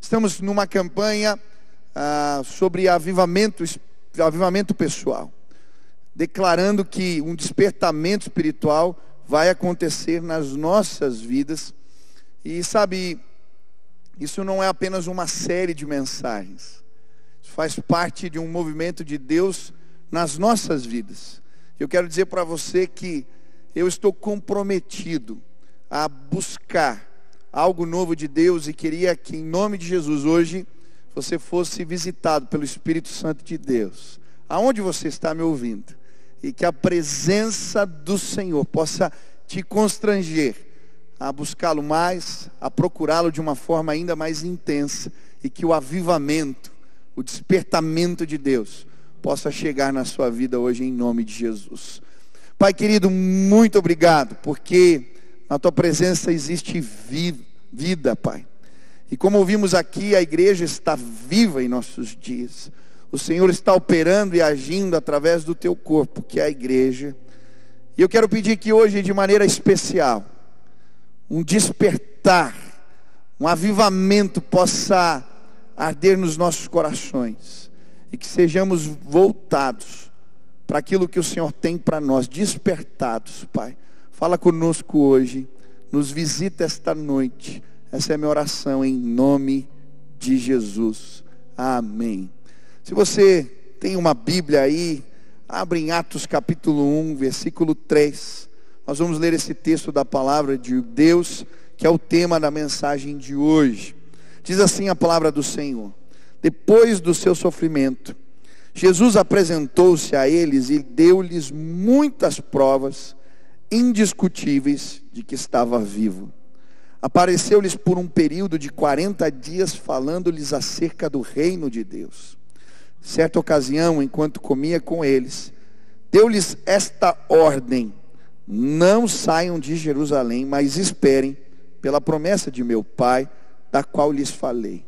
Estamos numa campanha sobre avivamento pessoal, declarando que um despertamento espiritual vai acontecer nas nossas vidas. E sabe, isso não é apenas uma série de mensagens, isso faz parte de um movimento de Deus nas nossas vidas. Eu quero dizer para você que eu estou comprometido a buscar algo novo de Deus, e queria que, em nome de Jesus, hoje você fosse visitado pelo Espírito Santo de Deus, aonde você está me ouvindo, e que a presença do Senhor possa te constranger a buscá-lo mais, a procurá-lo de uma forma ainda mais intensa, e que o avivamento, o despertamento de Deus possa chegar na sua vida hoje, em nome de Jesus. Pai querido, muito obrigado, porque na tua presença existe vida, Pai. E como ouvimos aqui, a igreja está viva em nossos dias. O Senhor está operando e agindo através do teu corpo, que é a igreja. E eu quero pedir que hoje, de maneira especial, um despertar, um avivamento possa arder nos nossos corações, e que sejamos voltados para aquilo que o Senhor tem para nós, despertados, Pai. Fala conosco hoje, nos visita esta noite. Essa é a minha oração, em nome de Jesus. Amém. Se você tem uma Bíblia aí, abre em Atos capítulo 1, versículo 3. Nós vamos ler esse texto da palavra de Deus, que é o tema da mensagem de hoje. Diz assim a palavra do Senhor: depois do seu sofrimento, Jesus apresentou-se a eles e deu-lhes muitas provas indiscutíveis de que estava vivo. Apareceu-lhes por um período de 40 dias, falando-lhes acerca do reino de Deus. Certa ocasião, enquanto comia com eles, deu-lhes esta ordem: não saiam de Jerusalém, mas esperem pela promessa de meu Pai, da qual lhes falei.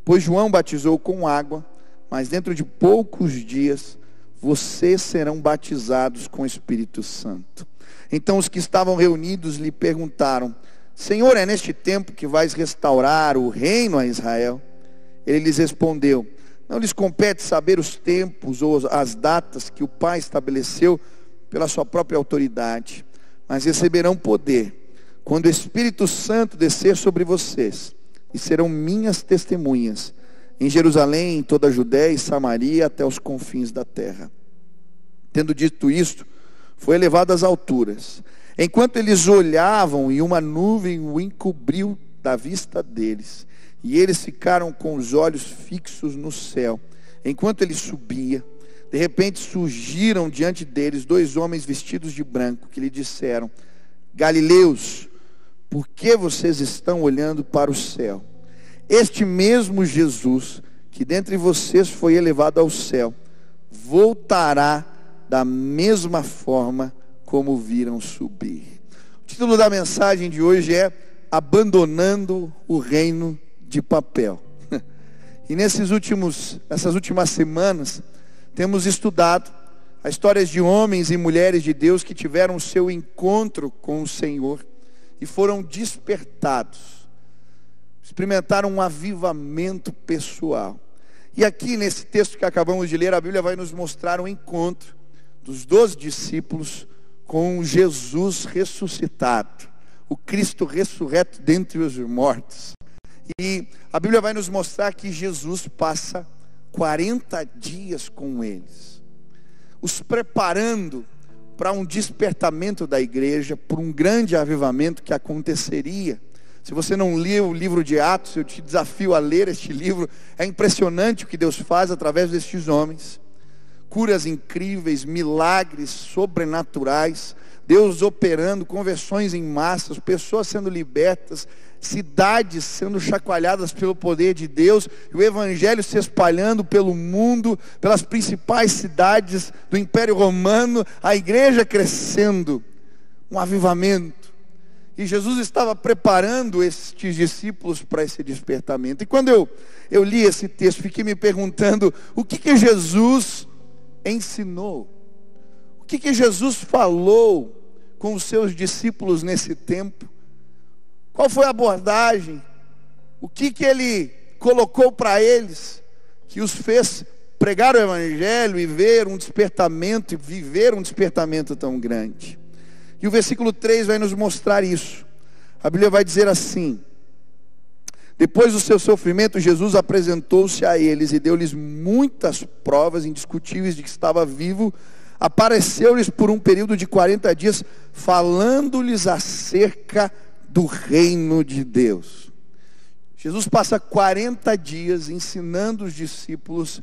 Pois João batizou com água, mas dentro de poucos dias vocês serão batizados com o Espírito Santo. Então os que estavam reunidos lhe perguntaram: Senhor, é neste tempo que vais restaurar o reino a Israel? Ele lhes respondeu: não lhes compete saber os tempos ou as datas que o Pai estabeleceu pela sua própria autoridade, mas receberão poder quando o Espírito Santo descer sobre vocês, e serão minhas testemunhas em Jerusalém, em toda a Judéia e Samaria, até os confins da terra. Tendo dito isto, foi elevado às alturas. Enquanto eles olhavam, e uma nuvem o encobriu da vista deles, e eles ficaram com os olhos fixos no céu. Enquanto ele subia, de repente surgiram diante deles 2 homens vestidos de branco, que lhe disseram: Galileus, por que vocês estão olhando para o céu? Este mesmo Jesus, que dentre vocês foi elevado ao céu, voltará da mesma forma como viram subir. O título da mensagem de hoje é Abandonando o Reino de Papel. E nessas últimas semanas, temos estudado as histórias de homens e mulheres de Deus que tiveram o seu encontro com o Senhor e foram despertados, experimentaram um avivamento pessoal. E aqui nesse texto que acabamos de ler, a Bíblia vai nos mostrar o encontro dos 12 discípulos com Jesus ressuscitado, o Cristo ressurreto dentre os mortos. E a Bíblia vai nos mostrar que Jesus passa 40 dias com eles, os preparando para um despertamento da igreja, para um grande avivamento que aconteceria. Se você não leu o livro de Atos, eu te desafio a ler este livro. É impressionante o que Deus faz através destes homens. Curas incríveis, milagres sobrenaturais, Deus operando, conversões em massas, pessoas sendo libertas, cidades sendo chacoalhadas pelo poder de Deus, e o evangelho se espalhando pelo mundo, pelas principais cidades do Império Romano, a igreja crescendo, um avivamento. E Jesus estava preparando estes discípulos para esse despertamento. E quando eu li esse texto, fiquei me perguntando: o que Jesus ensinou? O que Jesus falou com os seus discípulos nesse tempo? Qual foi a abordagem? O que ele colocou para eles, que os fez pregar o Evangelho e ver um despertamento, e viver um despertamento tão grande. E o versículo 3 vai nos mostrar isso. A Bíblia vai dizer assim: depois do seu sofrimento, Jesus apresentou-se a eles e deu-lhes muitas provas indiscutíveis de que estava vivo. Apareceu-lhes por um período de 40 dias, falando-lhes acerca do reino de Deus. Jesus passa 40 dias ensinando os discípulos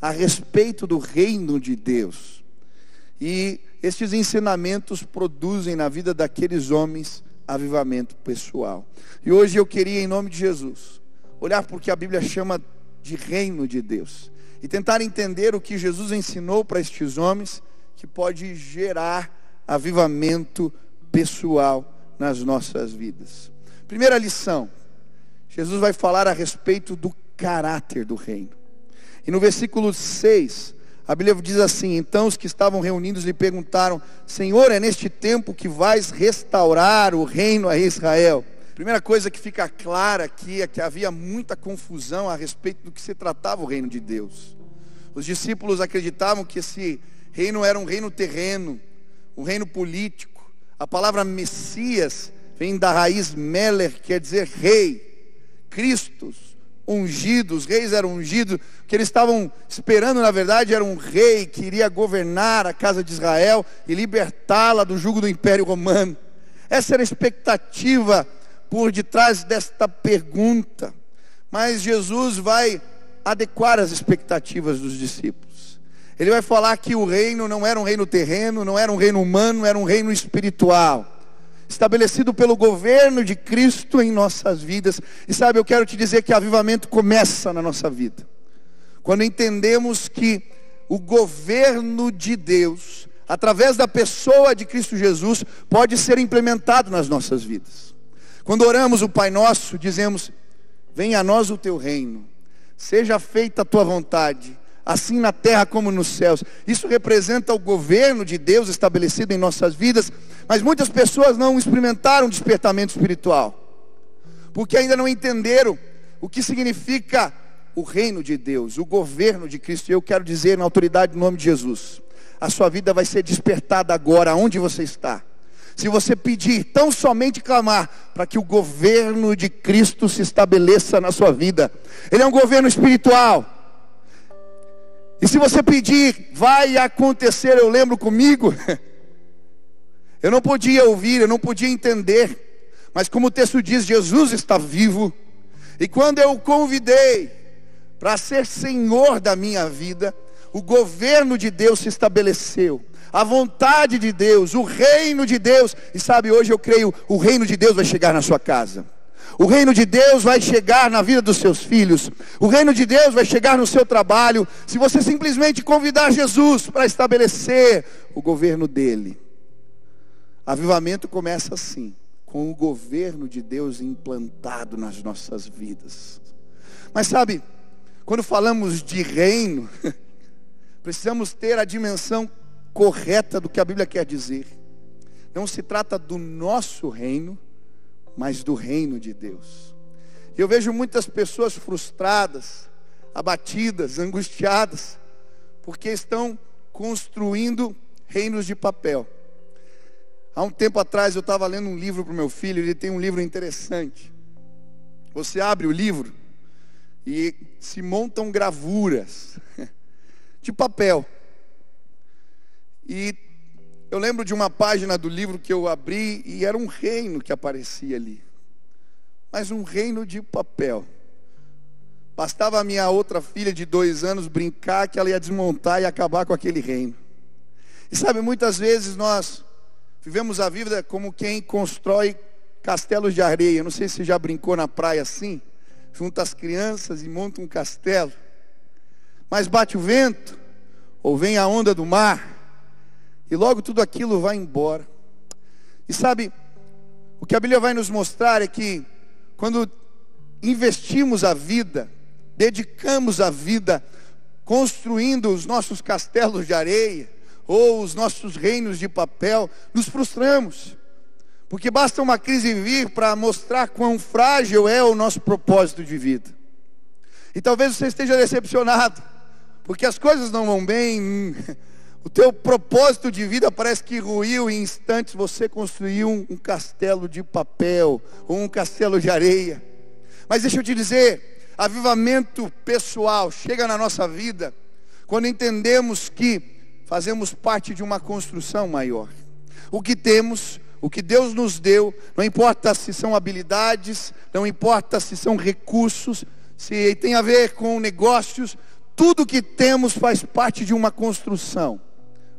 a respeito do reino de Deus. E estes ensinamentos produzem na vida daqueles homens avivamento pessoal. E hoje eu queria, em nome de Jesus, olhar porque a Bíblia chama de reino de Deus e tentar entender o que Jesus ensinou para estes homens, que pode gerar avivamento pessoal nas nossas vidas. Primeira lição: Jesus vai falar a respeito do caráter do reino. E no versículo 6, a Bíblia diz assim: então os que estavam reunidos lhe perguntaram: Senhor, é neste tempo que vais restaurar o reino a Israel? Primeira coisa que fica clara aqui é que havia muita confusão a respeito do que se tratava o reino de Deus. Os discípulos acreditavam que esse reino era um reino terreno, um reino político. A palavra Messias vem da raiz Meler, que quer dizer rei. Cristos, ungidos, os reis eram ungidos. O que eles estavam esperando, na verdade, era um rei que iria governar a casa de Israel e libertá-la do jugo do Império Romano. Essa era a expectativa por detrás desta pergunta. Mas Jesus vai adequar as expectativas dos discípulos. Ele vai falar que o reino não era um reino terreno, não era um reino humano, era um reino espiritual, estabelecido pelo governo de Cristo em nossas vidas. E sabe, eu quero te dizer que avivamento começa na nossa vida quando entendemos que o governo de Deus, através da pessoa de Cristo Jesus, pode ser implementado nas nossas vidas. Quando oramos o Pai Nosso, dizemos: venha a nós o teu reino, seja feita a tua vontade, assim na terra como nos céus. Isso representa o governo de Deus estabelecido em nossas vidas. Mas muitas pessoas não experimentaram despertamento espiritual, porque ainda não entenderam o que significa o reino de Deus, o governo de Cristo. E eu quero dizer, na autoridade do nome de Jesus, a sua vida vai ser despertada agora, onde você está. Se você pedir, tão somente clamar, para que o governo de Cristo se estabeleça na sua vida. Ele é um governo espiritual. E se você pedir, vai acontecer. Eu lembro comigo, eu não podia ouvir, eu não podia entender, mas como o texto diz, Jesus está vivo. E quando eu o convidei para ser Senhor da minha vida, o governo de Deus se estabeleceu, a vontade de Deus, o reino de Deus. E sabe, hoje eu creio, o reino de Deus vai chegar na sua casa. O reino de Deus vai chegar na vida dos seus filhos. O reino de Deus vai chegar no seu trabalho, se você simplesmente convidar Jesus para estabelecer o governo dele. Avivamento começa assim, com o governo de Deus implantado nas nossas vidas. Mas sabe, quando falamos de reino, precisamos ter a dimensão correta do que a Bíblia quer dizer. Não se trata do nosso reino, mas do reino de Deus. Eu vejo muitas pessoas frustradas, abatidas, angustiadas, porque estão construindo reinos de papel. Há um tempo atrás eu estava lendo um livro para o meu filho. Ele tem um livro interessante. Você abre o livro e se montam gravuras de papel. E eu lembro de uma página do livro que eu abri e era um reino que aparecia ali, mas um reino de papel. Bastava a minha outra filha de 2 anos brincar que ela ia desmontar e acabar com aquele reino. E sabe, muitas vezes nós vivemos a vida como quem constrói castelos de areia. Não sei se você já brincou na praia assim, junta as crianças e monta um castelo, mas bate o vento, ou vem a onda do mar, e logo tudo aquilo vai embora. E sabe, o que a Bíblia vai nos mostrar é que quando investimos a vida, dedicamos a vida, construindo os nossos castelos de areia, ou os nossos reinos de papel, nos frustramos, porque basta uma crise vir para mostrar quão frágil é o nosso propósito de vida. E talvez você esteja decepcionado, porque as coisas não vão bem, o teu propósito de vida parece que ruiu em instantes. Você construiu um castelo de papel, ou um castelo de areia. Mas deixa eu te dizer, avivamento pessoal chega na nossa vida quando entendemos que fazemos parte de uma construção maior. O que temos, o que Deus nos deu, não importa se são habilidades, não importa se são recursos, se tem a ver com negócios, tudo que temos faz parte de uma construção,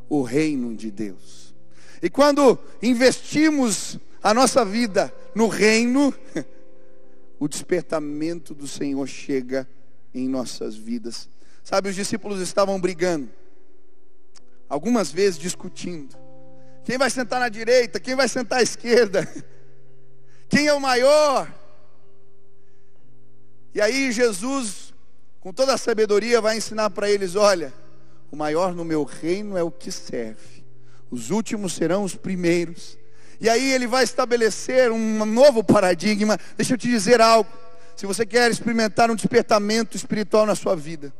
o reino de Deus. E quando investimos a nossa vida no reino, o despertamento do Senhor chega em nossas vidas. Sabe, os discípulos estavam brigando, algumas vezes discutindo. Quem vai sentar na direita? Quem vai sentar à esquerda? Quem é o maior? E aí Jesus, com toda a sabedoria, vai ensinar para eles: olha, o maior no meu reino é o que serve. Os últimos serão os primeiros. E aí ele vai estabelecer um novo paradigma. Deixa eu te dizer algo. Se você quer experimentar um despertamento espiritual na sua vida,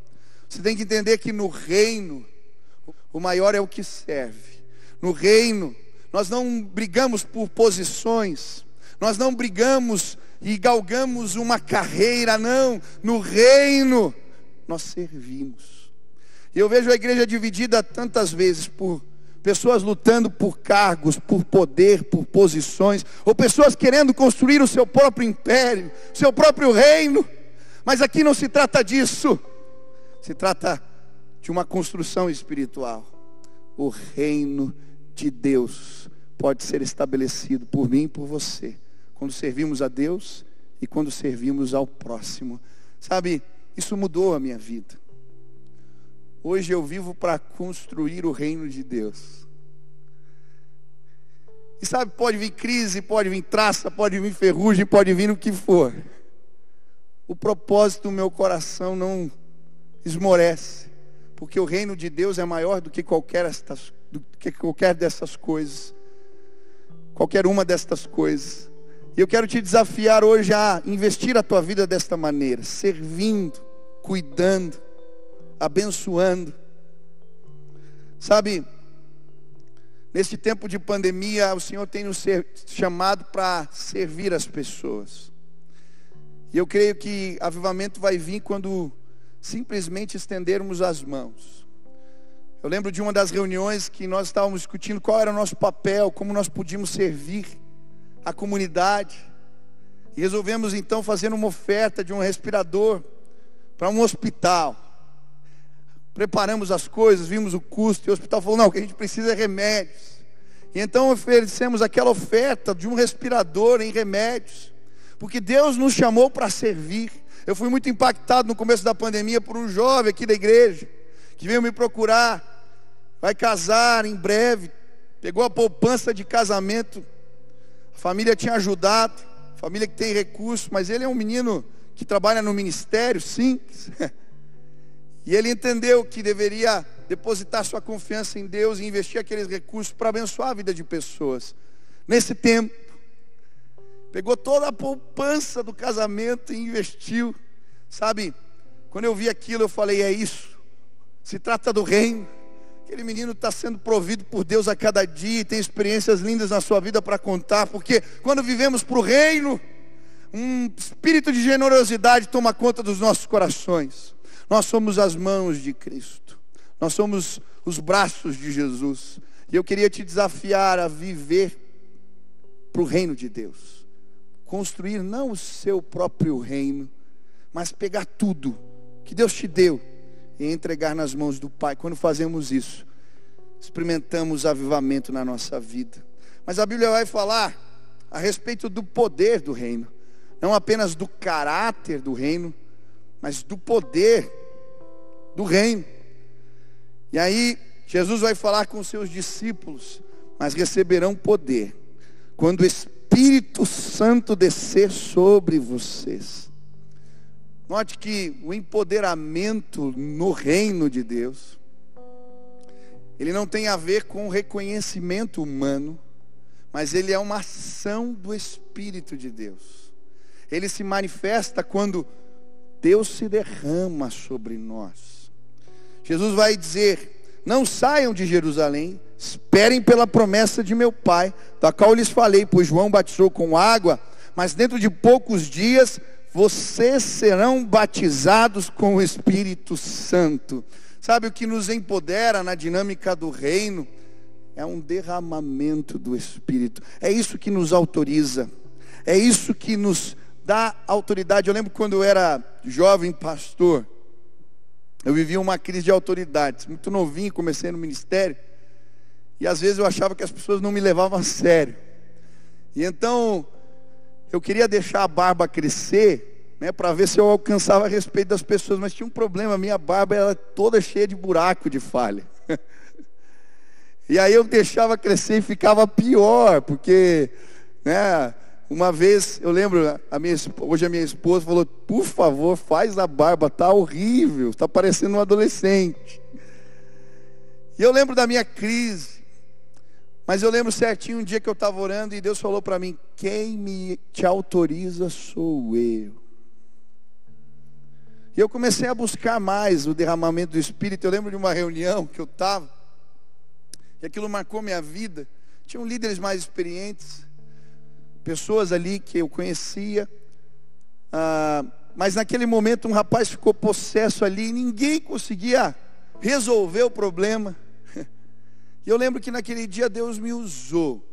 você tem que entender que no reino, o maior é o que serve. No reino, nós não brigamos por posições, nós não brigamos e galgamos uma carreira, não. No reino, nós servimos. E eu vejo a igreja dividida tantas vezes por pessoas lutando por cargos, por poder, por posições, ou pessoas querendo construir o seu próprio império, o seu próprio reino. Mas aqui não se trata disso, se trata de uma construção espiritual. O reino de Deus pode ser estabelecido por mim e por você, quando servimos a Deus e quando servimos ao próximo. Sabe, isso mudou a minha vida. Hoje eu vivo para construir o reino de Deus. E sabe, pode vir crise, pode vir traça, pode vir ferrugem, pode vir o que for. O propósito do meu coração não esmorece, porque o reino de Deus é maior do que qualquer dessas coisas, qualquer uma destas coisas. E eu quero te desafiar hoje a investir a tua vida desta maneira, servindo, cuidando, abençoando. Sabe, neste tempo de pandemia, o Senhor tem nos chamado para servir as pessoas. E eu creio que avivamento vai vir quando simplesmente estendermos as mãos. Eu lembro de uma das reuniões que nós estávamos discutindo qual era o nosso papel, como nós podíamos servir a comunidade. E resolvemos então fazer uma oferta de um respirador para um hospital. Preparamos as coisas, vimos o custo, e o hospital falou: não, o que a gente precisa é remédios. E então oferecemos aquela oferta de um respirador em remédios, porque Deus nos chamou para servir. Eu fui muito impactado no começo da pandemia por um jovem aqui da igreja, que veio me procurar, vai casar em breve, pegou a poupança de casamento, a família tinha ajudado, família que tem recursos, mas ele é um menino que trabalha no ministério, simples, e ele entendeu que deveria depositar sua confiança em Deus e investir aqueles recursos para abençoar a vida de pessoas. Nesse tempo, pegou toda a poupança do casamento e investiu. Sabe, quando eu vi aquilo eu falei: é isso, se trata do reino. Aquele menino está sendo provido por Deus a cada dia e tem experiências lindas na sua vida para contar, porque quando vivemos para o reino, um espírito de generosidade toma conta dos nossos corações. Nós somos as mãos de Cristo, nós somos os braços de Jesus, e eu queria te desafiar a viver para o reino de Deus, construir não o seu próprio reino, mas pegar tudo que Deus te deu e entregar nas mãos do Pai. Quando fazemos isso, experimentamos avivamento na nossa vida. Mas a Bíblia vai falar a respeito do poder do reino, não apenas do caráter do reino, mas do poder do reino. E aí Jesus vai falar com os seus discípulos: mas receberão poder quando o Espírito Santo descer sobre vocês. Note que o empoderamento no reino de Deus, ele não tem a ver com o reconhecimento humano, mas ele é uma ação do Espírito de Deus. Ele se manifesta quando Deus se derrama sobre nós. Jesus vai dizer: não saiam de Jerusalém, esperem pela promessa de meu Pai, da qual eu lhes falei, pois João batizou com água, mas dentro de poucos dias vocês serão batizados com o Espírito Santo. Sabe o que nos empodera na dinâmica do reino? É um derramamento do Espírito. É isso que nos autoriza. É isso que nos dá autoridade. Eu lembro quando eu era jovem pastor, eu vivia uma crise de autoridade. Muito novinho, comecei no ministério. E às vezes eu achava que as pessoas não me levavam a sério. E então eu queria deixar a barba crescer, né, para ver se eu alcançava a respeito das pessoas. Mas tinha um problema, a minha barba era toda cheia de buraco, de falha. E aí eu deixava crescer e ficava pior, porque, né, uma vez, eu lembro, hoje a minha esposa falou: por favor, faz a barba, tá horrível, está parecendo um adolescente. E eu lembro da minha crise, mas eu lembro certinho um dia que eu estava orando e Deus falou para mim: quem te autoriza sou eu. E eu comecei a buscar mais o derramamento do Espírito. Eu lembro de uma reunião que eu estava, e aquilo marcou minha vida. Tinham líderes mais experientes, pessoas ali que eu conhecia, mas naquele momento um rapaz ficou possesso ali, e ninguém conseguia resolver o problema. E eu lembro que naquele dia Deus me usou,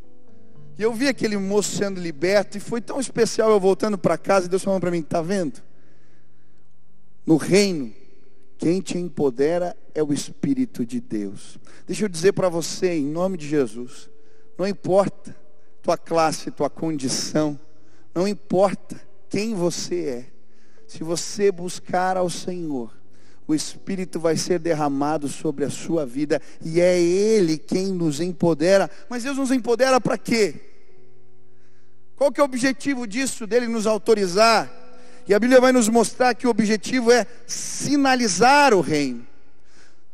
e eu vi aquele moço sendo liberto, e foi tão especial. Eu voltando para casa, e Deus falando para mim: está vendo? No reino, quem te empodera é o Espírito de Deus. Deixa eu dizer para você, em nome de Jesus, não importa tua classe, tua condição, não importa quem você é, se você buscar ao Senhor, o Espírito vai ser derramado sobre a sua vida, e é Ele quem nos empodera. Mas Deus nos empodera para quê? Qual que é o objetivo disso, dele nos autorizar? E a Bíblia vai nos mostrar que o objetivo é sinalizar o reino.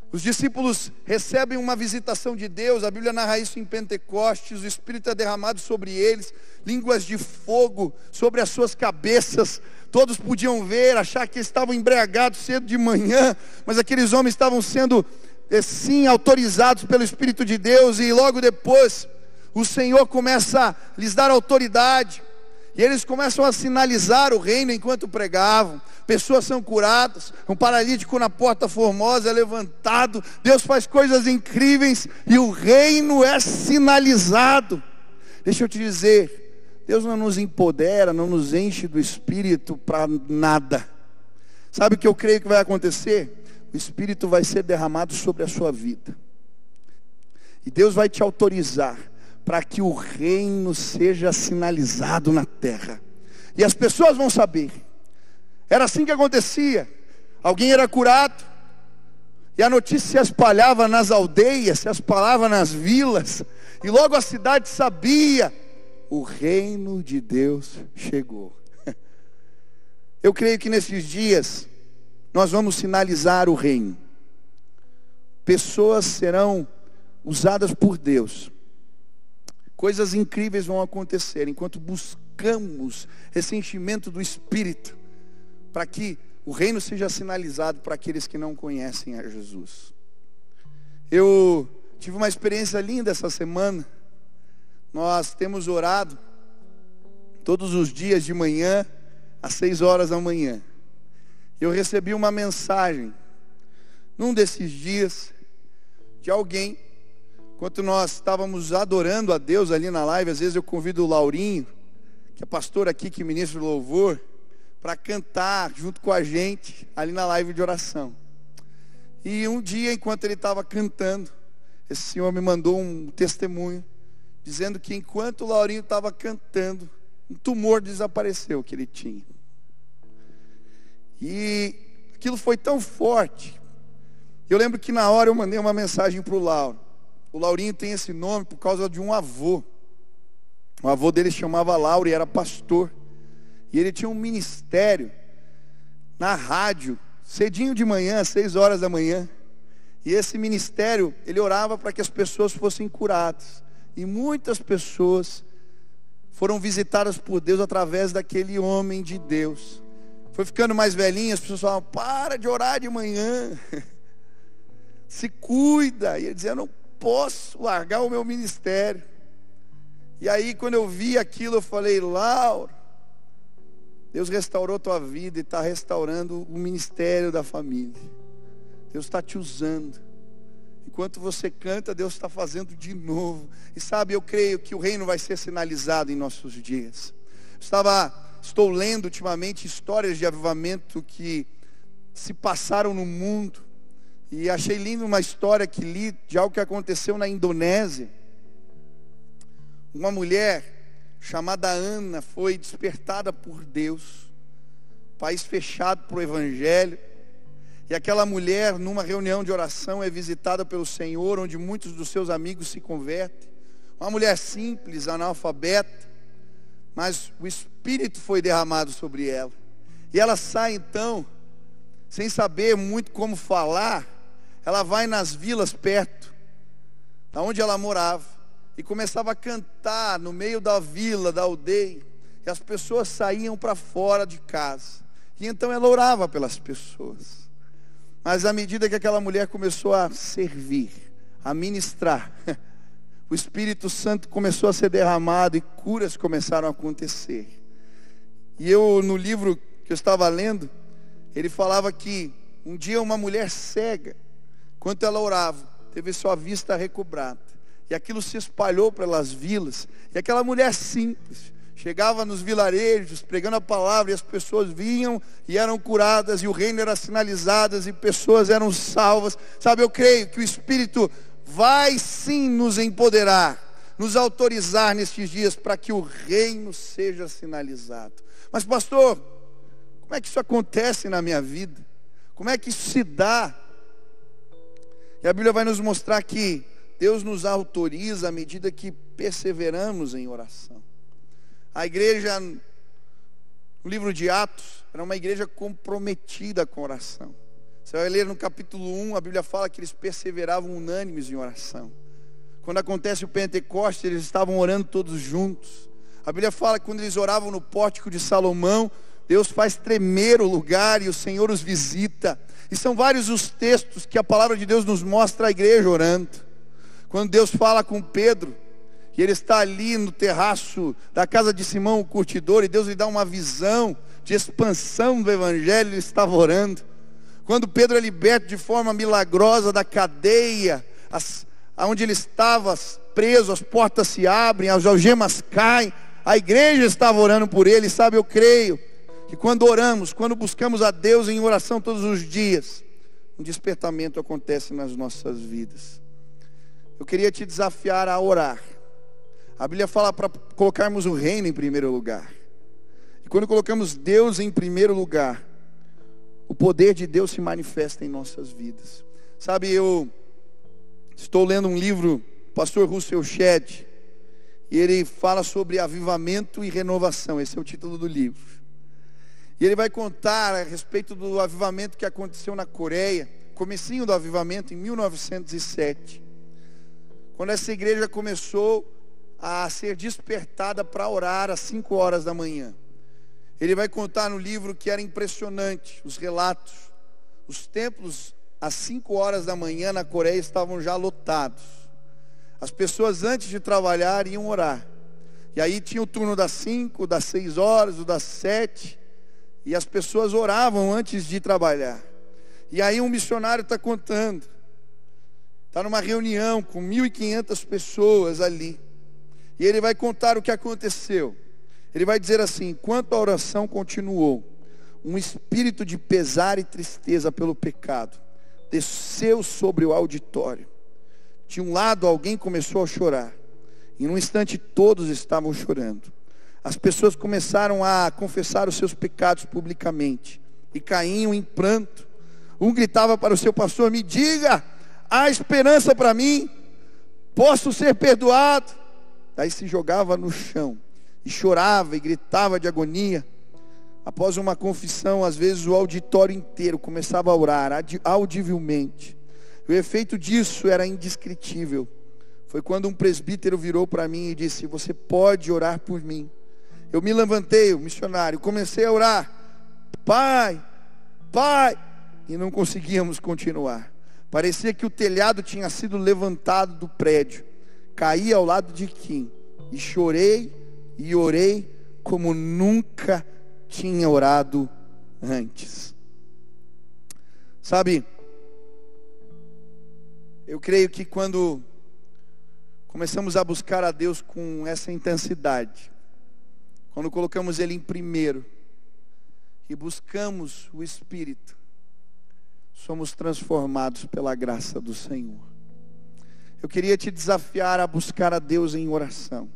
Os discípulos recebem uma visitação de Deus. A Bíblia narra isso em Pentecostes. O Espírito é derramado sobre eles, línguas de fogo sobre as suas cabeças. Todos podiam ver, achar que estavam embriagados cedo de manhã, mas aqueles homens estavam sendo, sim, autorizados pelo Espírito de Deus. E logo depois o Senhor começa a lhes dar autoridade, e eles começam a sinalizar o reino enquanto pregavam. Pessoas são curadas, um paralítico na Porta Formosa é levantado. Deus faz coisas incríveis e o reino é sinalizado. Deixa eu te dizer, Deus não nos empodera, não nos enche do Espírito para nada. Sabe o que eu creio que vai acontecer? O Espírito vai ser derramado sobre a sua vida, e Deus vai te autorizar para que o reino seja sinalizado na terra, e as pessoas vão saber. Era assim que acontecia. Alguém era curado, e a notícia se espalhava nas aldeias, se espalhava nas vilas, e logo a cidade sabia: o reino de Deus chegou. Eu creio que nesses dias nós vamos sinalizar o reino. Pessoas serão usadas por Deus. Coisas incríveis vão acontecer enquanto buscamos esse enchimento do Espírito, para que o reino seja sinalizado para aqueles que não conhecem a Jesus. Eu tive uma experiência linda essa semana. Nós temos orado todos os dias de manhã, às 6 horas da manhã. Eu recebi uma mensagem num desses dias de alguém. Enquanto nós estávamos adorando a Deus ali na live, às vezes eu convido o Laurinho, que é pastor aqui, que ministra o louvor, para cantar junto com a gente ali na live de oração. E um dia, enquanto ele estava cantando, esse senhor me mandou um testemunho, dizendo que enquanto o Laurinho estava cantando, um tumor desapareceu que ele tinha. E aquilo foi tão forte. Eu lembro que na hora eu mandei uma mensagem para o Lauro. O Laurinho tem esse nome por causa de um avô. O avô dele chamava Lauro e era pastor. E ele tinha um ministério na rádio, cedinho de manhã, 6 horas da manhã. E esse ministério, ele orava para que as pessoas fossem curadas. E muitas pessoas foram visitadas por Deus através daquele homem de Deus. Foi ficando mais velhinha, as pessoas falavam, para de orar de manhã. Se cuida. E ele dizia, eu não posso largar o meu ministério. E aí quando eu vi aquilo, eu falei, Laura, Deus restaurou tua vida e está restaurando o ministério da família. Deus está te usando. Enquanto você canta, Deus está fazendo de novo. E sabe, eu creio que o reino vai ser sinalizado em nossos dias. Estou lendo ultimamente histórias de avivamento que se passaram no mundo. E achei lindo uma história que li de algo que aconteceu na Indonésia. Uma mulher chamada Ana foi despertada por Deus. País fechado para o evangelho. E aquela mulher, numa reunião de oração, é visitada pelo Senhor, onde muitos dos seus amigos se convertem. Uma mulher simples, analfabeta, mas o Espírito foi derramado sobre ela. E ela sai então, sem saber muito como falar, ela vai nas vilas perto, da onde ela morava, e começava a cantar no meio da vila, da aldeia, e as pessoas saíam para fora de casa. E então ela orava pelas pessoas. Mas à medida que aquela mulher começou a servir, a ministrar, o Espírito Santo começou a ser derramado e curas começaram a acontecer. E eu, no livro que eu estava lendo, ele falava que um dia uma mulher cega, enquanto ela orava, teve sua vista recobrada. E aquilo se espalhou pelas vilas. E aquela mulher simples chegava nos vilarejos pregando a palavra, e as pessoas vinham e eram curadas, e o reino era sinalizado, e pessoas eram salvas. Sabe, eu creio que o Espírito vai sim nos empoderar, nos autorizar nestes dias para que o reino seja sinalizado. Mas pastor, como é que isso acontece na minha vida? Como é que isso se dá? E a Bíblia vai nos mostrar que Deus nos autoriza à medida que perseveramos em oração. A igreja, no livro de Atos, era uma igreja comprometida com oração. Você vai ler no capítulo 1, a Bíblia fala que eles perseveravam unânimes em oração. Quando acontece o Pentecostes, eles estavam orando todos juntos. A Bíblia fala que quando eles oravam no pórtico de Salomão, Deus faz tremer o lugar e o Senhor os visita. E são vários os textos que a palavra de Deus nos mostra a igreja orando. Quando Deus fala com Pedro, e ele está ali no terraço da casa de Simão o curtidor, e Deus lhe dá uma visão de expansão do evangelho, ele estava orando. Quando Pedro é liberto de forma milagrosa da cadeia, onde ele estava preso, as portas se abrem, as algemas caem, a igreja estava orando por ele. Sabe, eu creio que quando oramos, quando buscamos a Deus em oração todos os dias, um despertamento acontece nas nossas vidas. Eu queria te desafiar a orar. A Bíblia fala para colocarmos o reino em primeiro lugar. E quando colocamos Deus em primeiro lugar, o poder de Deus se manifesta em nossas vidas. Sabe, eu estou lendo um livro do pastor Russell Shedd, e ele fala sobre avivamento e renovação. Esse é o título do livro. E ele vai contar a respeito do avivamento que aconteceu na Coreia, comecinho do avivamento em 1907. Quando essa igreja começou a ser despertada para orar às 5 horas da manhã. Ele vai contar no livro que era impressionante os relatos. Os templos às 5 horas da manhã na Coreia estavam já lotados. As pessoas antes de trabalhar iam orar. E aí tinha o turno das 5, das 6 horas, o das 7. E as pessoas oravam antes de trabalhar. E aí um missionário está contando. Está numa reunião com 1.500 pessoas ali. E ele vai contar o que aconteceu. Ele vai dizer assim: enquanto a oração continuou, um espírito de pesar e tristeza pelo pecado desceu sobre o auditório. De um lado alguém começou a chorar. E num instante todos estavam chorando. As pessoas começaram a confessar os seus pecados publicamente. E caíam em pranto. Um gritava para o seu pastor: me diga, há esperança para mim? Posso ser perdoado? Daí se jogava no chão e chorava e gritava de agonia. Após uma confissão, às vezes o auditório inteiro começava a orar audivelmente. O efeito disso era indescritível. Foi quando um presbítero virou para mim e disse: você pode orar por mim. Eu me levantei, o missionário, comecei a orar. Pai, Pai, e não conseguíamos continuar. Parecia que o telhado tinha sido levantado do prédio. Caí ao lado de Kim e chorei e orei como nunca tinha orado antes. Sabe, eu creio que quando começamos a buscar a Deus com essa intensidade, quando colocamos Ele em primeiro e buscamos o Espírito, somos transformados pela graça do Senhor. Eu queria te desafiar a buscar a Deus em oração.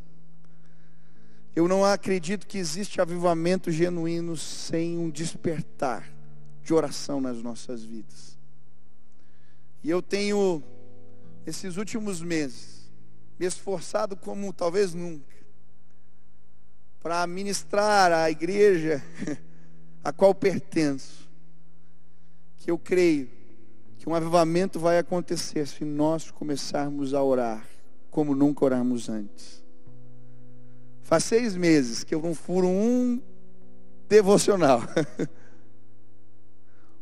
Eu não acredito que existe avivamento genuíno sem um despertar de oração nas nossas vidas. E eu tenho, nesses últimos meses, me esforçado como talvez nunca, para ministrar à igreja a qual pertenço, que eu creio que um avivamento vai acontecer se nós começarmos a orar como nunca oramos antes. Faz 6 meses que eu não furo um devocional.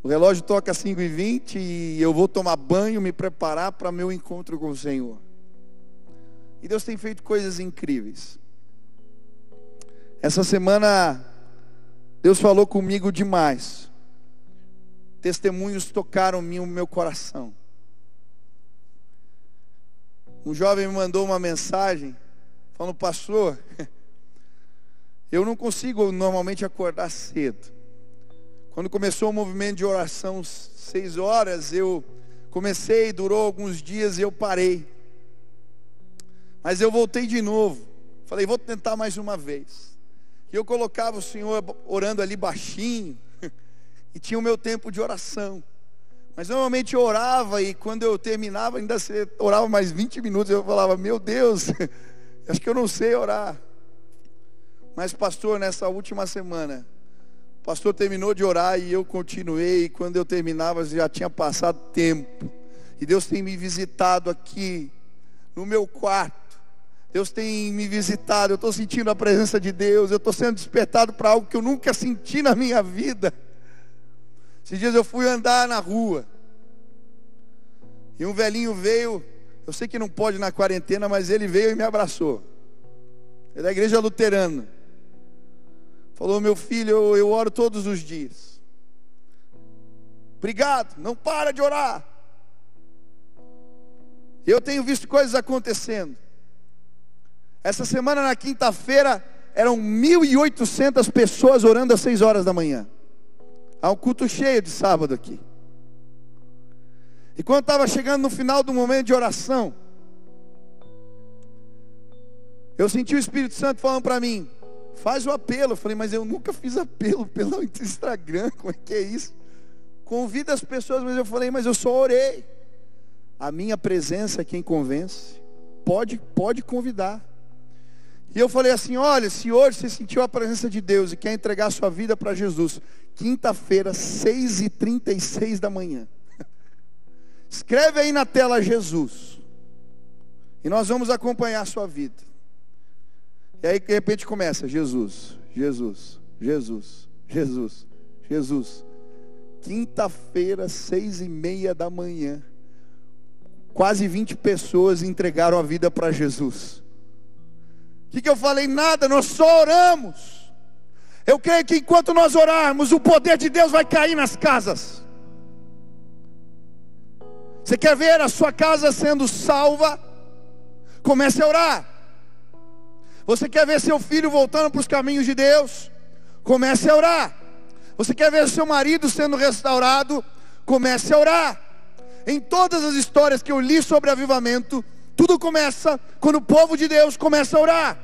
O relógio toca 5h20 e eu vou tomar banho, me preparar para meu encontro com o Senhor. E Deus tem feito coisas incríveis. Essa semana Deus falou comigo demais. Testemunhos tocaram o meu coração. Um jovem me mandou uma mensagem falando: pastor, eu não consigo normalmente acordar cedo. Quando começou o movimento de oração 6 horas, eu comecei, durou alguns dias e eu parei. Mas eu voltei de novo. Falei, vou tentar mais uma vez. E eu colocava o Senhor orando ali baixinho. E tinha o meu tempo de oração. Mas normalmente eu orava e quando eu terminava, ainda orava mais 20 minutos. Eu falava, meu Deus, acho que eu não sei orar. Mas pastor, nessa última semana, o pastor terminou de orar e eu continuei. E quando eu terminava, já tinha passado tempo. E Deus tem me visitado aqui no meu quarto. Deus tem me visitado. Eu estou sentindo a presença de Deus. Eu estou sendo despertado para algo que eu nunca senti na minha vida. Esses dias eu fui andar na rua e um velhinho veio. Eu sei que não pode na quarentena, mas ele veio e me abraçou. Ele é da igreja luterana. Falou, meu filho, eu oro todos os dias. Obrigado, não para de orar. Eu tenho visto coisas acontecendo. Essa semana, na quinta-feira, eram 1.800 pessoas orando às 6 horas da manhã. Há um culto cheio de sábado aqui. E quando estava chegando no final do momento de oração, eu senti o Espírito Santo falando para mim, faz o apelo. Eu falei, mas eu nunca fiz apelo pelo Instagram, como é que é isso? Convida as pessoas, mas eu falei, mas eu só orei. A minha presença é quem convence. Pode convidar. E eu falei assim, olha, se hoje você sentiu a presença de Deus e quer entregar a sua vida para Jesus, quinta-feira, 6h36 da manhã. Escreve aí na tela Jesus. E nós vamos acompanhar a sua vida. E aí de repente começa, Jesus, Jesus, Jesus, Jesus, Jesus. Quinta-feira, 6h30 da manhã. Quase 20 pessoas entregaram a vida para Jesus. O que eu falei? Nada, nós só oramos. Eu creio que enquanto nós orarmos, o poder de Deus vai cair nas casas. Você quer ver a sua casa sendo salva? Comece a orar. Você quer ver seu filho voltando para os caminhos de Deus? Comece a orar. Você quer ver seu marido sendo restaurado? Comece a orar. Em todas as histórias que eu li sobre avivamento, tudo começa quando o povo de Deus começa a orar.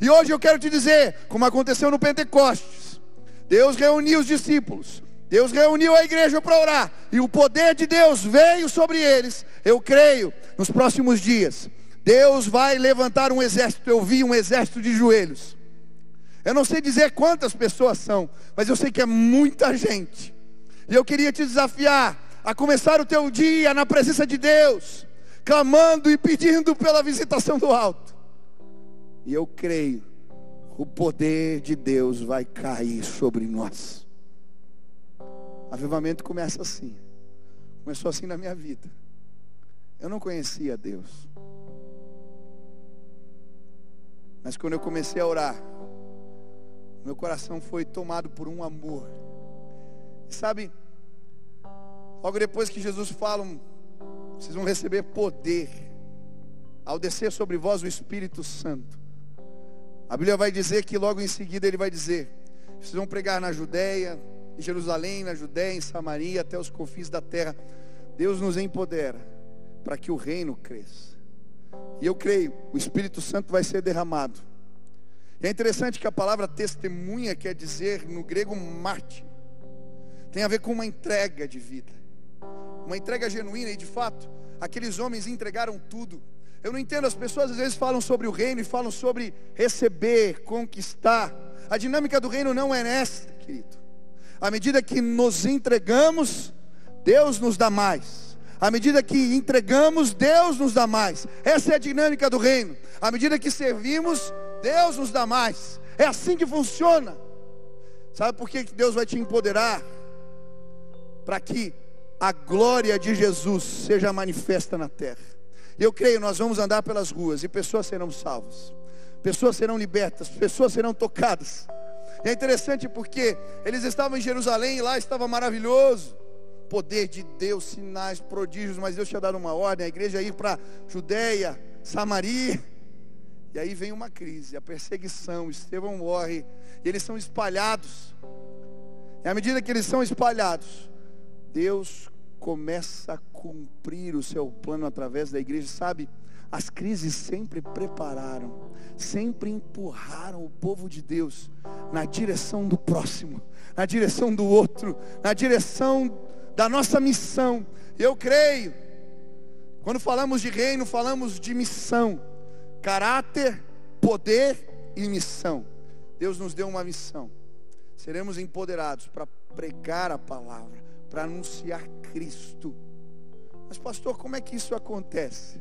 E hoje eu quero te dizer, como aconteceu no Pentecostes, Deus reuniu os discípulos, Deus reuniu a igreja para orar, e o poder de Deus veio sobre eles. Eu creio, nos próximos dias, Deus vai levantar um exército. Eu vi um exército de joelhos. Eu não sei dizer quantas pessoas são, mas eu sei que é muita gente. E eu queria te desafiar a começar o teu dia na presença de Deus, clamando e pedindo pela visitação do alto. E eu creio, o poder de Deus vai cair sobre nós. Avivamento começa assim. Começou assim na minha vida. Eu não conhecia Deus. Mas quando eu comecei a orar, meu coração foi tomado por um amor. E sabe, logo depois que Jesus fala, vocês vão receber poder ao descer sobre vós o Espírito Santo. A Bíblia vai dizer que logo em seguida ele vai dizer: vocês vão pregar na Judeia, em Jerusalém, na Judeia, em Samaria, até os confins da terra. Deus nos empodera para que o reino cresça. E eu creio, o Espírito Santo vai ser derramado. E é interessante que a palavra testemunha quer dizer no grego mártir. Tem a ver com uma entrega de vida, uma entrega genuína. E de fato, aqueles homens entregaram tudo. Eu não entendo, as pessoas às vezes falam sobre o reino e falam sobre receber, conquistar. A dinâmica do reino não é nessa, querido. À medida que nos entregamos, Deus nos dá mais. À medida que entregamos, Deus nos dá mais. Essa é a dinâmica do reino. À medida que servimos, Deus nos dá mais. É assim que funciona. Sabe por que Deus vai te empoderar? Para que a glória de Jesus seja manifesta na terra. E eu creio, nós vamos andar pelas ruas e pessoas serão salvas, pessoas serão libertas, pessoas serão tocadas. E é interessante porque eles estavam em Jerusalém e lá estava maravilhoso, poder de Deus, sinais, prodígios. Mas Deus tinha dado uma ordem, a igreja ir para Judeia, Samaria. E aí vem uma crise, a perseguição. Estevão morre e eles são espalhados. E à medida que eles são espalhados, Deus começa a cumprir o seu plano através da igreja. Sabe, as crises sempre prepararam, sempre empurraram o povo de Deus na direção do próximo, na direção do outro, na direção da nossa missão. Eu creio, quando falamos de reino, falamos de missão, caráter, poder e missão. Deus nos deu uma missão. Seremos empoderados para pregar a palavra, para anunciar Cristo. Mas pastor, como é que isso acontece?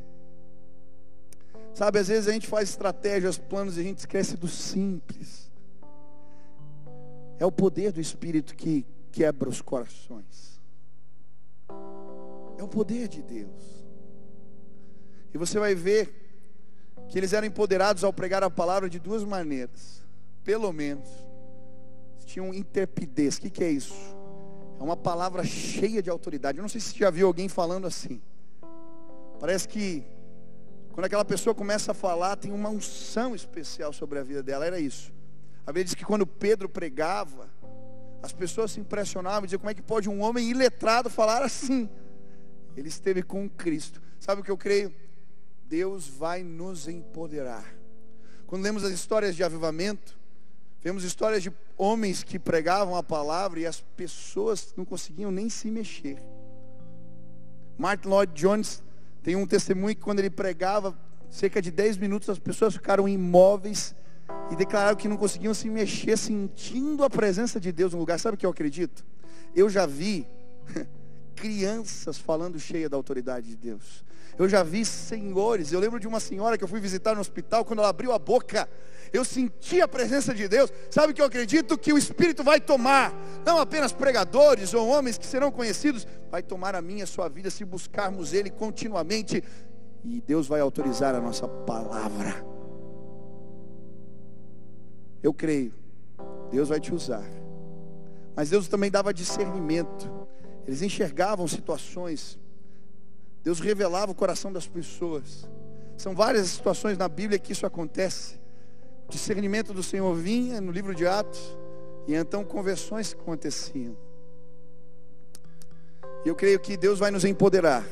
Sabe, às vezes a gente faz estratégias, planos e a gente esquece do simples. É o poder do Espírito que quebra os corações. É o poder de Deus. E você vai ver que eles eram empoderados ao pregar a palavra de duas maneiras. Pelo menos tinham intrepidez. O que é isso? É uma palavra cheia de autoridade. Eu não sei se você já viu alguém falando assim. Parece que quando aquela pessoa começa a falar, tem uma unção especial sobre a vida dela. Era isso. A Bíblia diz que quando Pedro pregava, as pessoas se impressionavam e diziam: como é que pode um homem iletrado falar assim? Ele esteve com Cristo. Sabe o que eu creio? Deus vai nos empoderar. Quando lemos as histórias de avivamento, vemos histórias de homens que pregavam a palavra e as pessoas não conseguiam nem se mexer. Martin Lloyd Jones tem um testemunho que quando ele pregava, cerca de 10 minutos, as pessoas ficaram imóveis e declararam que não conseguiam se mexer, sentindo a presença de Deus no lugar. Sabe o que eu acredito? Eu já vi crianças falando cheia da autoridade de Deus. Eu já vi senhores. Eu lembro de uma senhora que eu fui visitar no hospital. Quando ela abriu a boca, eu senti a presença de Deus. Sabe o que eu acredito? Que o Espírito vai tomar, não apenas pregadores ou homens que serão conhecidos, vai tomar a minha e a sua vida se buscarmos Ele continuamente. E Deus vai autorizar a nossa palavra. Eu creio, Deus vai te usar. Mas Deus também dava discernimento. Eles enxergavam situações. Deus revelava o coração das pessoas. São várias situações na Bíblia que isso acontece. O discernimento do Senhor vinha no livro de Atos, e então conversões aconteciam. E eu creio que Deus vai nos empoderar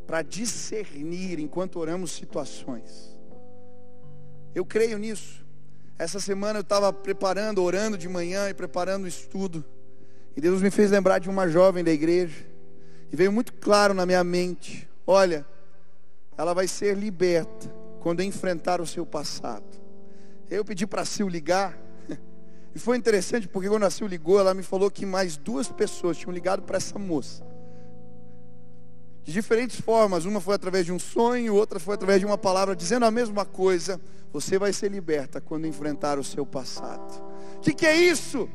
para discernir enquanto oramos situações. Eu creio nisso. Essa semana eu estava preparando, orando de manhã e preparando o estudo, e Deus me fez lembrar de uma jovem da igreja. E veio muito claro na minha mente: olha, ela vai ser liberta quando enfrentar o seu passado. Eu pedi para a Sil ligar. E foi interessante porque quando a Sil ligou, ela me falou que mais 2 pessoas tinham ligado para essa moça. De diferentes formas. Uma foi através de um sonho, outra foi através de uma palavra dizendo a mesma coisa: você vai ser liberta quando enfrentar o seu passado. O que é isso?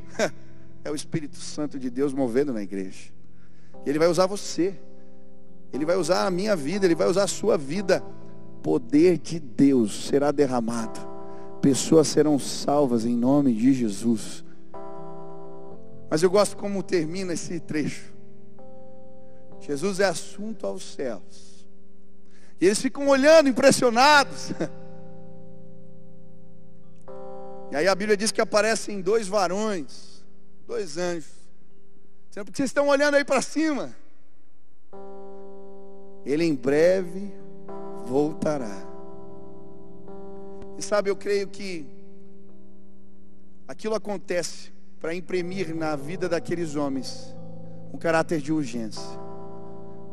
é o Espírito Santo de Deus movendo na igreja. E Ele vai usar você, Ele vai usar a minha vida, Ele vai usar a sua vida. Poder de Deus será derramado, pessoas serão salvas em nome de Jesus. Mas eu gosto como termina esse trecho. Jesus é assunto aos céus, e eles ficam olhando impressionados. E aí a Bíblia diz que aparecem 2 varões, 2 anjos, dizendo: porque vocês estão olhando aí para cima? Ele em breve voltará. E sabe, eu creio que aquilo acontece para imprimir na vida daqueles homens um caráter de urgência.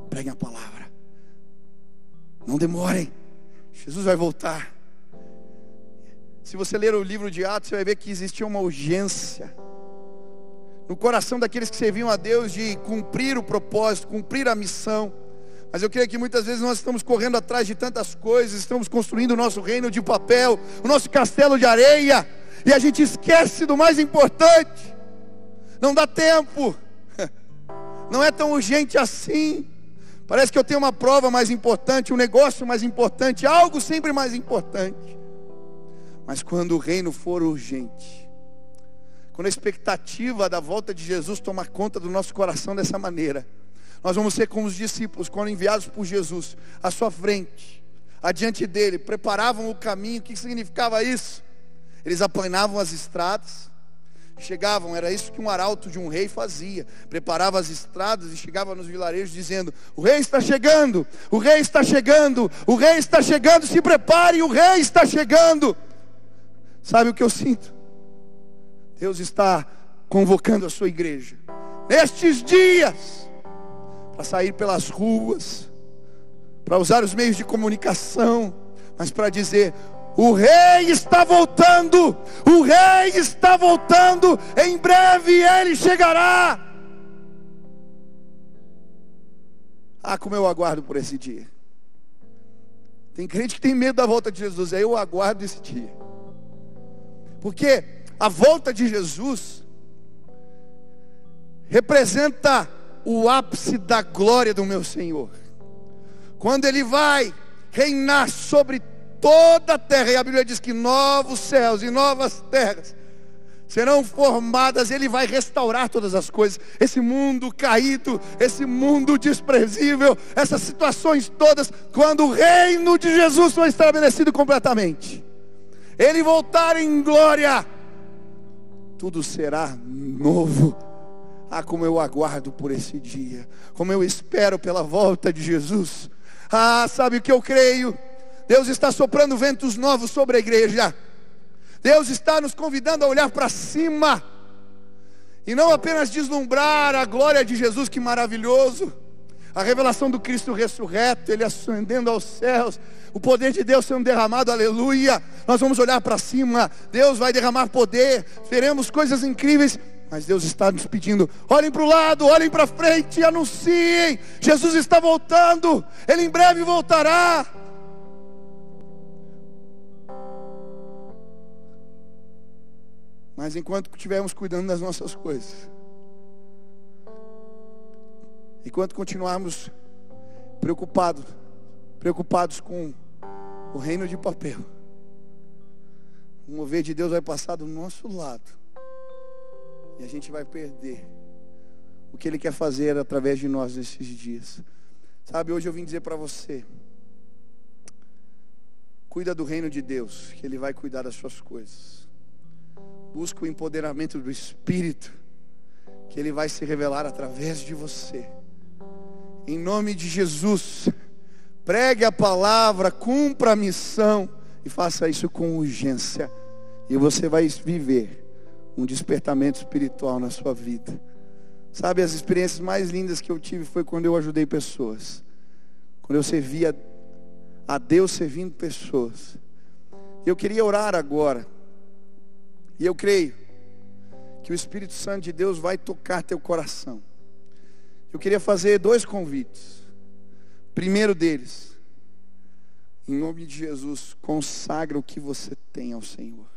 Preguem a palavra, não demorem, Jesus vai voltar. Se você ler o livro de Atos, você vai ver que existia uma urgência no coração daqueles que serviam a Deus de cumprir o propósito, cumprir a missão. Mas eu creio que muitas vezes nós estamos correndo atrás de tantas coisas, estamos construindo o nosso reino de papel, o nosso castelo de areia, e a gente esquece do mais importante. Não dá tempo, não é tão urgente assim. Parece que eu tenho uma prova mais importante, um negócio mais importante, algo sempre mais importante. Mas quando o reino for urgente, quando a expectativa da volta de Jesus tomar conta do nosso coração dessa maneira, nós vamos ser como os discípulos, quando enviados por Jesus, à sua frente, adiante dele, preparavam o caminho. O que significava isso? Eles aplanavam as estradas, chegavam, era isso que um arauto de um rei fazia, preparava as estradas e chegava nos vilarejos dizendo: o rei está chegando, o rei está chegando, o rei está chegando, se prepare, o rei está chegando. Sabe o que eu sinto? Deus está convocando a sua igreja nestes dias para sair pelas ruas, para usar os meios de comunicação, mas para dizer: o rei está voltando, o rei está voltando, em breve ele chegará. Ah, como eu aguardo por esse dia. Tem crente que tem medo da volta de Jesus, aí eu aguardo esse dia. Porque a volta de Jesus representa o ápice da glória do meu Senhor. Quando Ele vai reinar sobre toda a terra, e a Bíblia diz que novos céus e novas terras serão formadas. Ele vai restaurar todas as coisas, esse mundo caído, esse mundo desprezível, essas situações todas. Quando o reino de Jesus for estabelecido completamente, Ele voltar em glória, tudo será novo. Ah, como eu aguardo por esse dia, como eu espero pela volta de Jesus. Ah, sabe o que eu creio? Deus está soprando ventos novos sobre a igreja. Deus está nos convidando a olhar para cima, e não apenas deslumbrar a glória de Jesus, que maravilhoso, a revelação do Cristo ressurreto, Ele ascendendo aos céus, o poder de Deus sendo derramado, aleluia. Nós vamos olhar para cima, Deus vai derramar poder, veremos coisas incríveis. Mas Deus está nos pedindo: olhem para o lado, olhem para frente, anunciem, Jesus está voltando, Ele em breve voltará. Mas enquanto estivermos cuidando das nossas coisas, enquanto continuarmos preocupados com o reino de papel, o mover de Deus vai passar do nosso lado, e a gente vai perder o que Ele quer fazer através de nós nesses dias. Sabe, hoje eu vim dizer para você: cuida do reino de Deus, que Ele vai cuidar das suas coisas. Busca o empoderamento do Espírito, que Ele vai se revelar através de você. Em nome de Jesus, pregue a palavra, cumpra a missão, e faça isso com urgência, e você vai viver um despertamento espiritual na sua vida. Sabe, as experiências mais lindas que eu tive foi quando eu ajudei pessoas, quando eu servia a Deus servindo pessoas. E eu queria orar agora, e eu creio que o Espírito Santo de Deus vai tocar teu coração. Eu queria fazer 2 convites. Primeiro deles: em nome de Jesus, consagra o que você tem ao Senhor,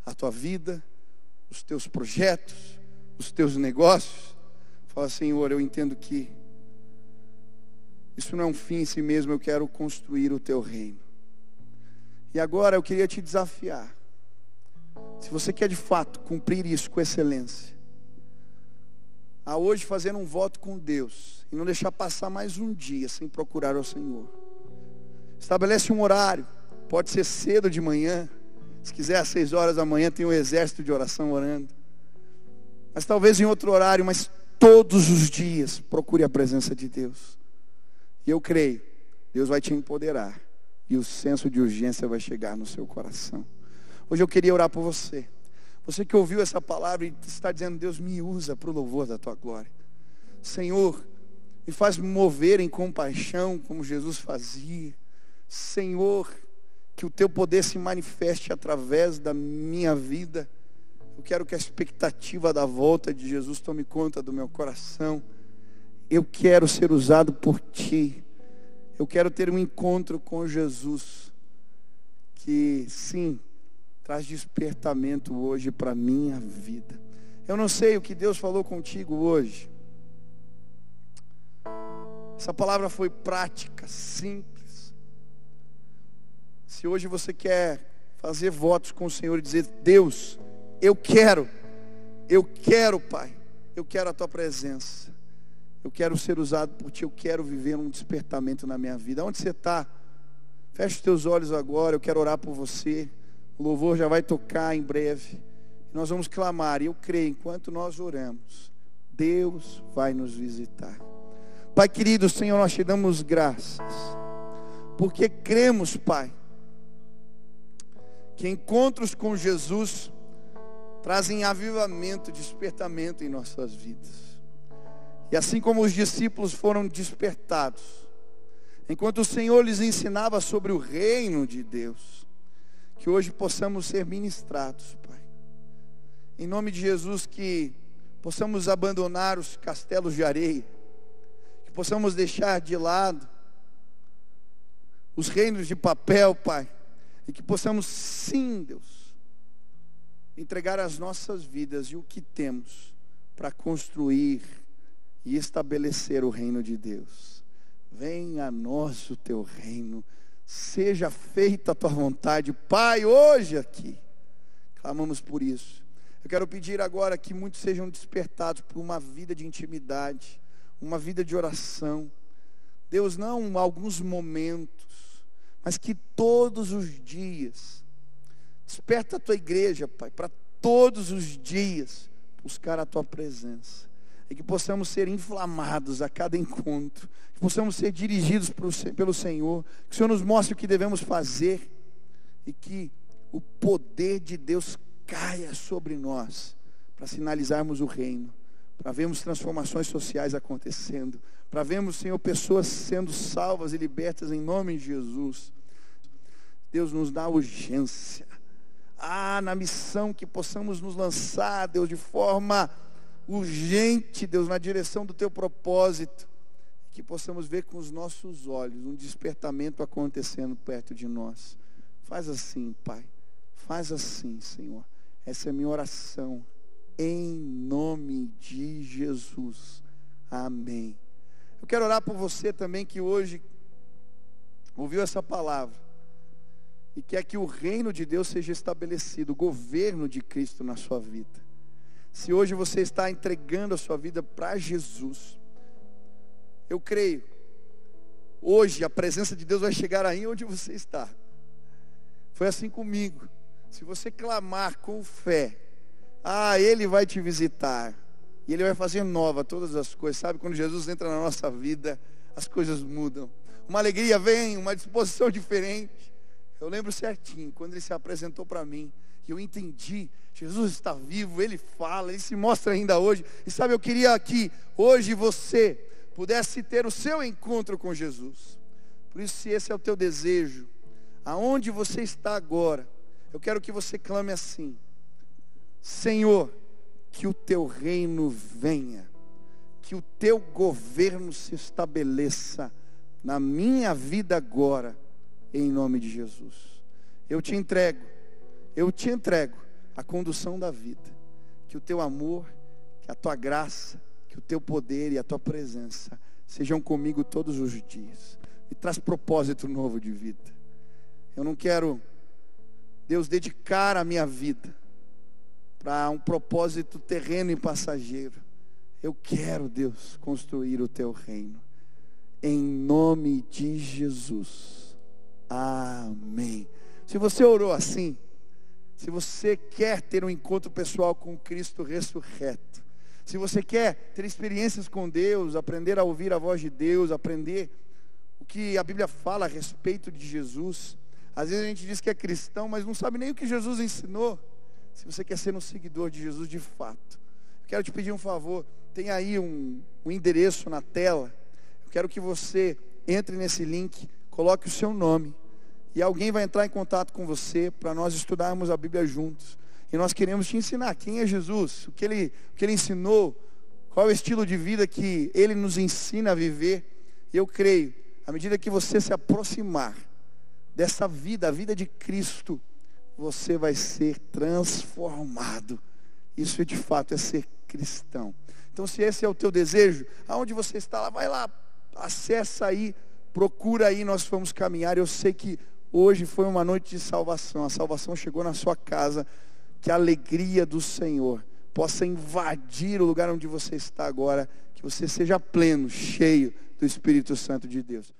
a tua vida, os teus projetos, os teus negócios, fala: Senhor, eu entendo que isso não é um fim em si mesmo, eu quero construir o teu reino. E agora eu queria te desafiar. Se você quer de fato cumprir isso com excelência, a hoje fazer um voto com Deus e não deixar passar mais um dia sem procurar ao Senhor. Estabelece um horário, pode ser cedo de manhã, se quiser às 6 horas da manhã tem um exército de oração orando, mas talvez em outro horário, mas todos os dias procure a presença de Deus. E eu creio, Deus vai te empoderar e o senso de urgência vai chegar no seu coração. Hoje eu queria orar por você. Você que ouviu essa palavra e está dizendo: Deus, me usa para o louvor da tua glória. Senhor, me faz mover em compaixão como Jesus fazia. Senhor, que o teu poder se manifeste através da minha vida. Eu quero que a expectativa da volta de Jesus tome conta do meu coração. Eu quero ser usado por ti. Eu quero ter um encontro com Jesus, que sim, traz despertamento hoje para a minha vida. Eu não sei o que Deus falou contigo hoje. Essa palavra foi prática, simples. Se hoje você quer fazer votos com o Senhor e dizer: Deus, eu quero, Pai, eu quero a tua presença. Eu quero ser usado por ti, eu quero viver um despertamento na minha vida. Onde você está? Feche os teus olhos agora, eu quero orar por você. O louvor já vai tocar em breve. Nós vamos clamar, e eu creio, enquanto nós oramos, Deus vai nos visitar. Pai querido, Senhor, nós te damos graças, porque cremos, Pai, que encontros com Jesus trazem avivamento, despertamento em nossas vidas. E assim como os discípulos foram despertados, enquanto o Senhor lhes ensinava sobre o reino de Deus, que hoje possamos ser ministrados, Pai. Em nome de Jesus, que possamos abandonar os castelos de areia, que possamos deixar de lado os reinos de papel, Pai, e que possamos sim, Deus, entregar as nossas vidas e o que temos para construir e estabelecer o reino de Deus. Venha a nós o teu reino, seja feita a tua vontade, Pai, hoje aqui. Clamamos por isso. Eu quero pedir agora que muitos sejam despertados por uma vida de intimidade, uma vida de oração. Deus, não alguns momentos, mas que todos os dias, desperta a tua igreja, Pai, para todos os dias buscar a tua presença. E que possamos ser inflamados a cada encontro, que possamos ser dirigidos pelo Senhor, que o Senhor nos mostre o que devemos fazer, e que o poder de Deus caia sobre nós, para sinalizarmos o reino, para vermos transformações sociais acontecendo, para vermos, Senhor, pessoas sendo salvas e libertas em nome de Jesus. Deus, nos dá urgência, na missão que possamos nos lançar, Deus, de forma urgente, Deus, na direção do teu propósito, que possamos ver com os nossos olhos um despertamento acontecendo perto de nós. Faz assim, Pai, faz assim, Senhor. Essa é a minha oração, em nome de Jesus, amém. Eu quero orar por você também, que hoje ouviu essa palavra e quer que o reino de Deus seja estabelecido, o governo de Cristo na sua vida. Se hoje você está entregando a sua vida para Jesus, eu creio, hoje a presença de Deus vai chegar aí onde você está. Foi assim comigo. Se você clamar com fé, Ele vai te visitar, e Ele vai fazer nova todas as coisas. Sabe, quando Jesus entra na nossa vida, as coisas mudam. Uma alegria vem, uma disposição diferente. Eu lembro certinho, quando Ele se apresentou para mim, e eu entendi, Jesus está vivo, Ele fala, Ele se mostra ainda hoje. E sabe, eu queria que hoje você pudesse ter o seu encontro com Jesus. Por isso, se esse é o teu desejo, aonde você está agora, eu quero que você clame assim: Senhor, que o teu reino venha, que o teu governo se estabeleça na minha vida agora, em nome de Jesus. Eu te entrego a condução da vida, que o teu amor, Que a tua graça, que o teu poder e a tua presença sejam comigo todos os dias. Me traz propósito novo de vida. Eu não quero, Deus, dedicar a minha vida para um propósito terreno e passageiro. Eu quero, Deus, construir o teu reino. Em nome de Jesus. Amém. Se você orou assim, se você quer ter um encontro pessoal com Cristo ressurreto, se você quer ter experiências com Deus, aprender a ouvir a voz de Deus, aprender o que a Bíblia fala a respeito de Jesus. Às vezes a gente diz que é cristão, mas não sabe nem o que Jesus ensinou. Se você quer ser um seguidor de Jesus de fato, eu quero te pedir um favor. Tem aí um endereço na tela. Eu quero que você entre nesse link, coloque o seu nome, e alguém vai entrar em contato com você para nós estudarmos a Bíblia juntos. E nós queremos te ensinar quem é Jesus, o que ele ensinou, qual é o estilo de vida que ele nos ensina a viver. E eu creio, à medida que você se aproximar dessa vida, a vida de Cristo, você vai ser transformado. Isso de fato é ser cristão. Então, se esse é o teu desejo, aonde você está lá, vai lá, acessa aí, procura aí, nós vamos caminhar. Eu sei que hoje foi uma noite de salvação. A salvação chegou na sua casa. Que a alegria do Senhor possa invadir o lugar onde você está agora. Que você seja pleno, cheio do Espírito Santo de Deus.